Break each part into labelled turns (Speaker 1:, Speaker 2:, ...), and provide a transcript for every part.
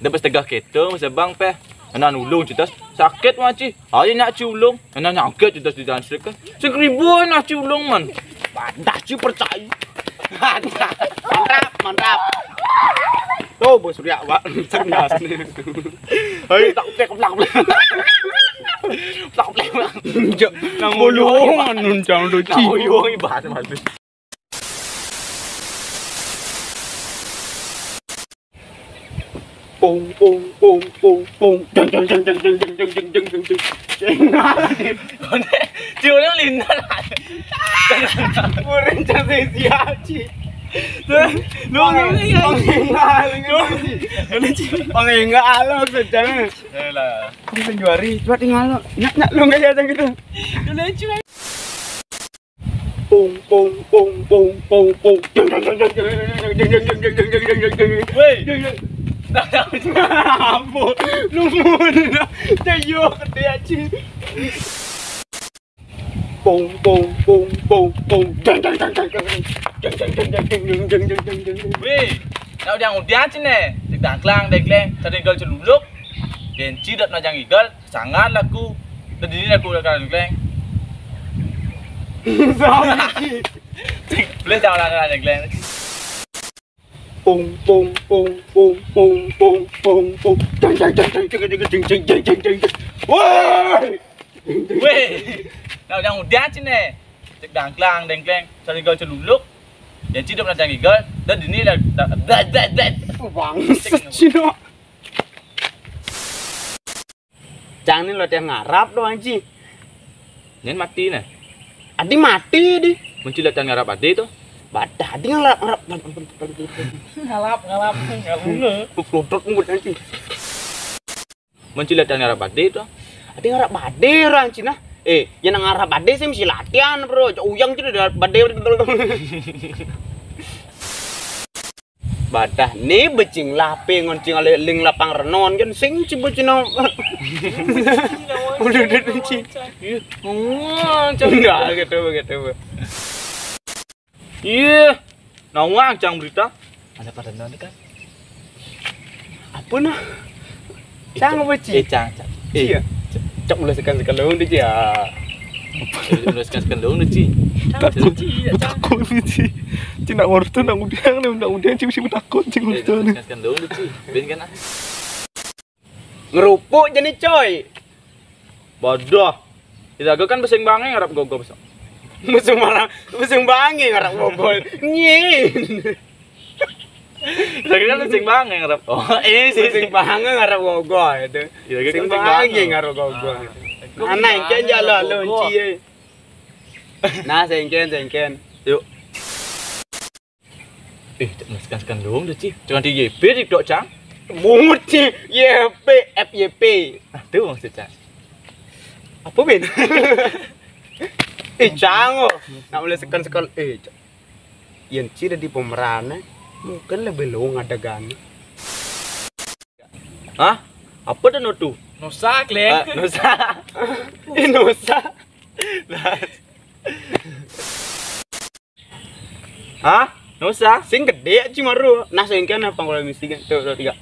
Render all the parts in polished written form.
Speaker 1: Dapat tegak kita masa bang pe. Anak ulung cerita sakit maci. Ayo nak culung. Anak nyangkut cerita di jalan kan. 1.000 nak culung man.
Speaker 2: Dah ci percaya. Mantap. Tuh bos Surya, Pak. Cerdas nih. Hei, tak plek. Tak plek. Nang ulung anun jang lucu.
Speaker 1: Nang ulung ibarat mas.
Speaker 2: Pung. Jeng.
Speaker 1: Culung linda lah.
Speaker 2: Murin cantik siaci. Lu pangingalo sedang.
Speaker 1: Lah.
Speaker 2: Kung penjuari, coba tinggal nyak lu enggak ya gitu.
Speaker 1: Lucu.
Speaker 2: Pung.
Speaker 1: Weh.
Speaker 2: Ampun, lumun. Tayo gede aja. Pung. Jeng.
Speaker 1: Weh. Nào đang udah sini. Dangklang, sering kali celuluk. Dan cidat najang igal, sangat laku. Dan ini aku udah kali dangklang. Boleh tahu lah dangklang.
Speaker 2: Pung. Jeng.
Speaker 1: Weh. Nào đang udah sini. Dangklang, sering kali celuluk. Dan cidat najang igal. Dan ini lah.
Speaker 2: Bangsat Cino. Jangan lo yang ngarap doang Ci.
Speaker 1: Nen mati nih.
Speaker 2: Adi mati di.
Speaker 1: Mencilat dan ngarap ade itu.
Speaker 2: Badah adi ngarap.
Speaker 1: Ngalap.
Speaker 2: Produk ngut Ci.
Speaker 1: Mencilat dan ngarap ade itu.
Speaker 2: Adi ngarap bade orang Cina. Yang ngarap bade sih mesti latihan bro. Uyang Cina dari bade. Badah nih becing lape ngoncing ale ling lapang renon kan sing cibo cino. Udah cing. Enggak gitu.
Speaker 1: Iya. Nawang cang berita. Ada pada nonton kan?
Speaker 2: Apa nah? Cang beci.
Speaker 1: Cang.
Speaker 2: Iya. Cak mulai sekan dong di ya.
Speaker 1: Mulai sekan dong di.
Speaker 3: Takut nih Cina ngorto nang udah Ci mesti takut Ci ngorto nih.
Speaker 1: Sekan dong di. Ben kan.
Speaker 2: Ngerupuk jadi coy.
Speaker 1: Bodoh. Tidak kan beseng bange ngarap gogo besok.
Speaker 2: Musuh bange ngarap gogol. Nyin.
Speaker 1: Tidak kan beseng bange ngarap. Oh, ini sih
Speaker 2: Sing bange ngarap gogol itu. Sing bange ngarap gogol. Anak kan jalan lonci. Nah, sengken.
Speaker 1: Yuk. Sekan dong di. Jangan di YP di dok cang.
Speaker 2: Mungut Ci. FYP.
Speaker 1: Aduh maksudnya.
Speaker 2: Apa Ben? Cango. Nak boleh sekan. Yang Ci di pemeran mungkin lebih long adegan.
Speaker 1: Hah? Apa dah notu? Nusa, Kleng.
Speaker 2: Nusa.
Speaker 1: Hah? Nusa?
Speaker 2: Sing gede Ci maru. Nah sengken apa kalau mesti kan? Tuh 3.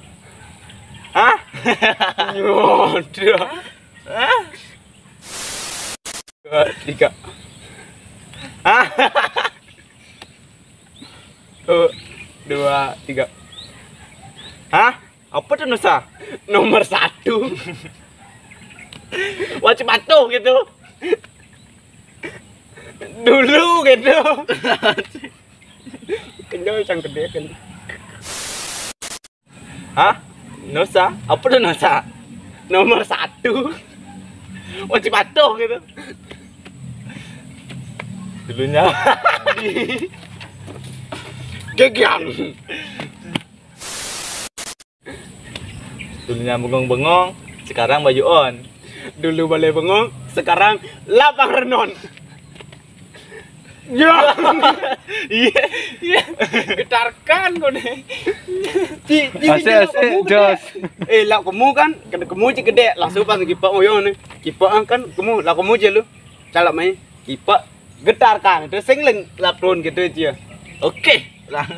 Speaker 1: Hah?
Speaker 2: Yodoh.
Speaker 1: Hah?
Speaker 2: 3.
Speaker 1: Hah?
Speaker 2: 2, 3.
Speaker 1: Hah? Apa tuh Nusa?
Speaker 2: Nomor 1.
Speaker 1: Wajib patuh gitu.
Speaker 2: Dulu gitu. Kenal sang gede kan.
Speaker 1: Hah? Nusa? Apa tuh Nusa?
Speaker 2: Nomor 1.
Speaker 1: Wajib patuh gitu. Dulunya.
Speaker 2: Gegang.
Speaker 1: Dulunya bengong-bengong, sekarang baju on.
Speaker 2: Dulu balai bengong, sekarang lapang renon. Ya. Iya. Getarkan kau nih.
Speaker 3: Asik, jos.
Speaker 2: Lah kamu kan, kamu je gede, langsung pas kipak moyo nih. Kipak kan kamu, lah kamu je lu. Calak main kipak getarkan, itu sing leng lapron gitu aja.
Speaker 1: Oke. Lah.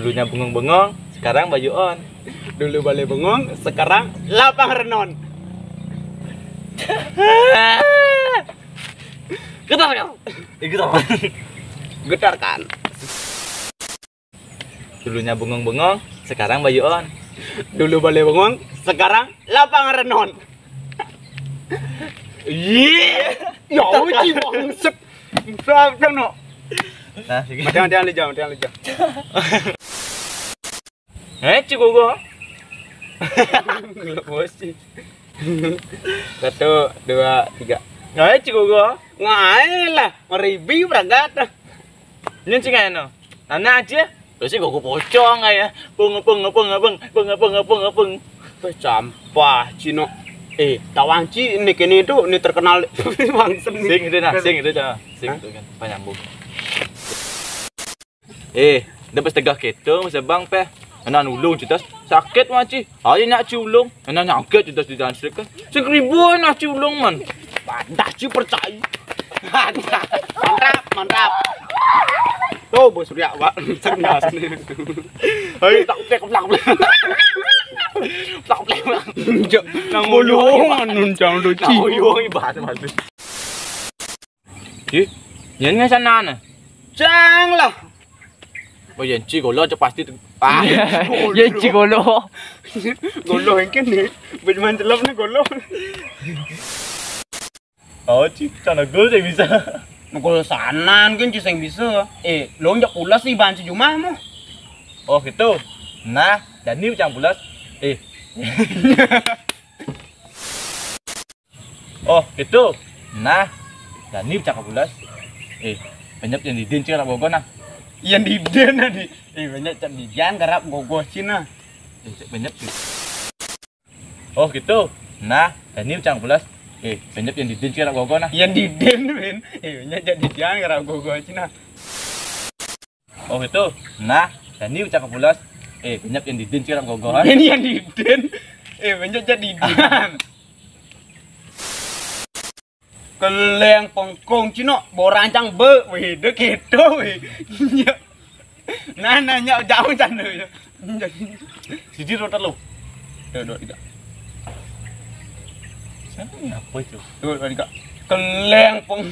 Speaker 1: Dulunya bengong-bengong, sekarang baju on.
Speaker 2: Dulu balai bengong, sekarang lapang renon.
Speaker 1: Getar kan? Getar.
Speaker 2: Getarkan.
Speaker 1: Dulunya bengong-bengong, sekarang baju on.
Speaker 2: Dulu balai bengong, sekarang lapang renon.
Speaker 1: Iya.
Speaker 2: Ya uji bangsat. Bangsat no.
Speaker 1: Nah, sige.
Speaker 2: Matiang lijam.
Speaker 1: Cikgu gua.
Speaker 2: Bos. 1, 2, 3.
Speaker 1: Cikgu gua.
Speaker 2: Ngai lah, meribi berangkat.
Speaker 1: Ini cingay no. Nana aja. Terus gua pocong ya. Peng.
Speaker 2: Sampah Cino. Tawanci ini kini itu ini terkenal bangsat nih.
Speaker 1: Sing itu nah, sing itu aja. Sing itu kan penyambung. Dapat tegak gitu, masa bang pe. Anak ulung citas sakit maci. Ayo nak ci ulung. Anak nyangket citas di dalam kan. Seribuan nak ci ulung man.
Speaker 2: Padah ci percaya. Mantap. Tuh bos Surya, Pak. Cerdas nih.
Speaker 1: Hei, tak plek.
Speaker 2: Nang ulung nuncang lu ci.
Speaker 1: Ibarat mati. Yan nga sana na.
Speaker 2: Cang lah.
Speaker 1: Oh yan cigolo aja pasti.
Speaker 3: Yan cigolo.
Speaker 2: Golo yang kini. Bagaimana celap nih golo.
Speaker 1: Oh sana gue saya bisa.
Speaker 2: Golo sanan kan ciseng bisa. Lo njak pulas nih bahan sejumah mo.
Speaker 1: Oh gitu. Nah, dan ini ucang bulas. Oh gitu. Nah, dan ini ucang bulas. Banyak yang didin cik gogo nah.
Speaker 2: Yang di den tadi. Banyak cak di jan garap gogo Cina.
Speaker 1: Banyak sih. Oh gitu. Nah, dan ini ucang bulas. Banyak yang didin cik gogo nah.
Speaker 2: Yang di den men. Banyak cak di jan garap gogo Cina.
Speaker 1: Oh gitu. Nah, dan ini ucang bulas. Banyak yang didin cik gogo.
Speaker 2: Ini yang di den. Banyak cak di jan. Keleng pengkong Cino borancang be weh dek itu weh. Nah nanya jauh sana ya.
Speaker 1: Siji rotar lu.
Speaker 2: 2, 3.
Speaker 1: Siapa ini apa itu?
Speaker 2: 2, 3. Keleng peng.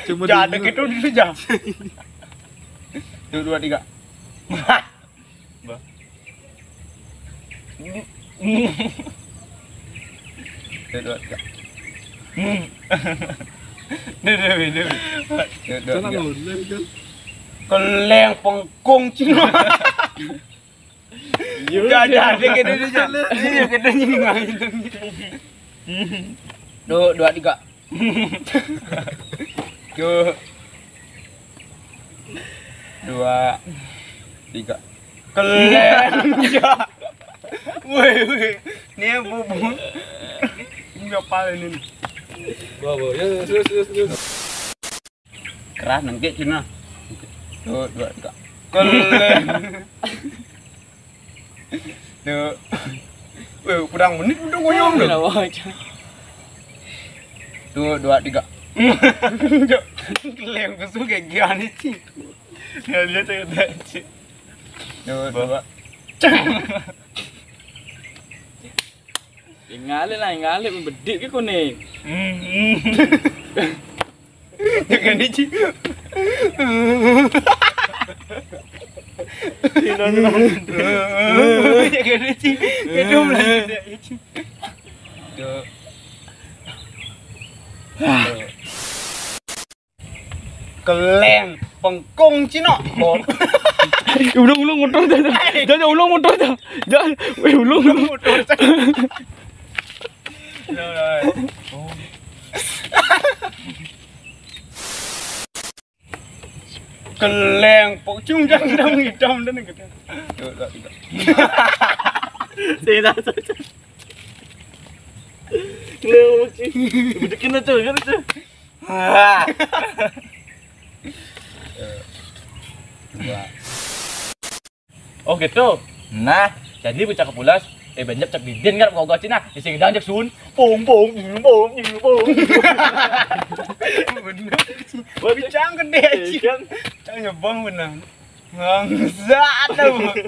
Speaker 2: Jadi gitu dulu jam. 2, 3.
Speaker 1: Bah.
Speaker 2: 2, 3. Keleng pengkong Cino. Ada gitu aja. Iya gitu nyingai. 2, 3. Ke 2, 3. Keleng. Weh. Ini bubuk. Ini apa ini?
Speaker 3: Bawa, ya, terus.
Speaker 2: Keras nangke Cina. 2, 3. Keleng. Kurang menit udah goyang deh. 2, 3. Keleng kesu kayak gimana sih?
Speaker 1: Ya dia cerita sih.
Speaker 2: 2, 2.
Speaker 3: Ingale bedik ke kuning.
Speaker 2: Jangan dici. Jangan dici. Itu mulai. Keleng pengkong Cino.
Speaker 3: Ulung motor dah. Jangan ulung motor dah. Jangan ulung motor.
Speaker 2: Keleng pocung jangan hitam dan gitu. 2, 3.
Speaker 1: Saya dah. Keleng cing. Bedekin aja kan itu. Oh gitu. Nah, jadi bocah kepulas banyak cak diden kan gogo Cina. Sing dang cak sun. Pung.
Speaker 2: Bener. Wah bicang gede cing. Cang nyebang bener.
Speaker 1: Bangsat lu.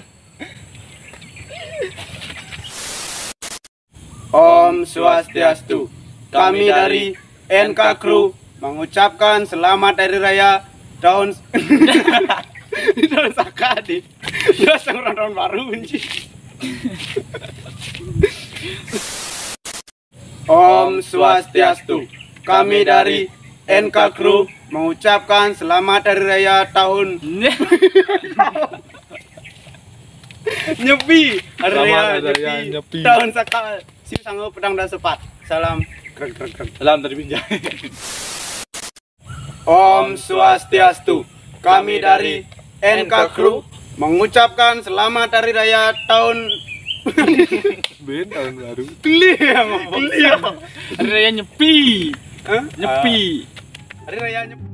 Speaker 2: Om Swastiastu. Kami dari NK Crew mengucapkan selamat Hari Raya tahun tahun Sakadi. Ya tahun baru anjing. Om Swastiastu. Kami dari NK Crew mengucapkan selamat Hari Raya tahun Nyepi. Hari
Speaker 3: Selamat
Speaker 2: Raya
Speaker 3: Hari Raya
Speaker 2: Nyepi.
Speaker 3: Nyepi.
Speaker 2: Tahun Sakal. Si sanggup pedang dan sepat. Salam. Krek krek krek.
Speaker 1: Salam dari Binjai.
Speaker 2: Om Swastiastu. Kami dari NK Crew mengucapkan selamat Hari Raya tahun
Speaker 3: Ben tahun baru.
Speaker 2: Geli ya ngomong.
Speaker 1: Hari Raya Nyepi.
Speaker 2: Hah?
Speaker 1: Nyepi.
Speaker 2: Hari Raya Nyepi.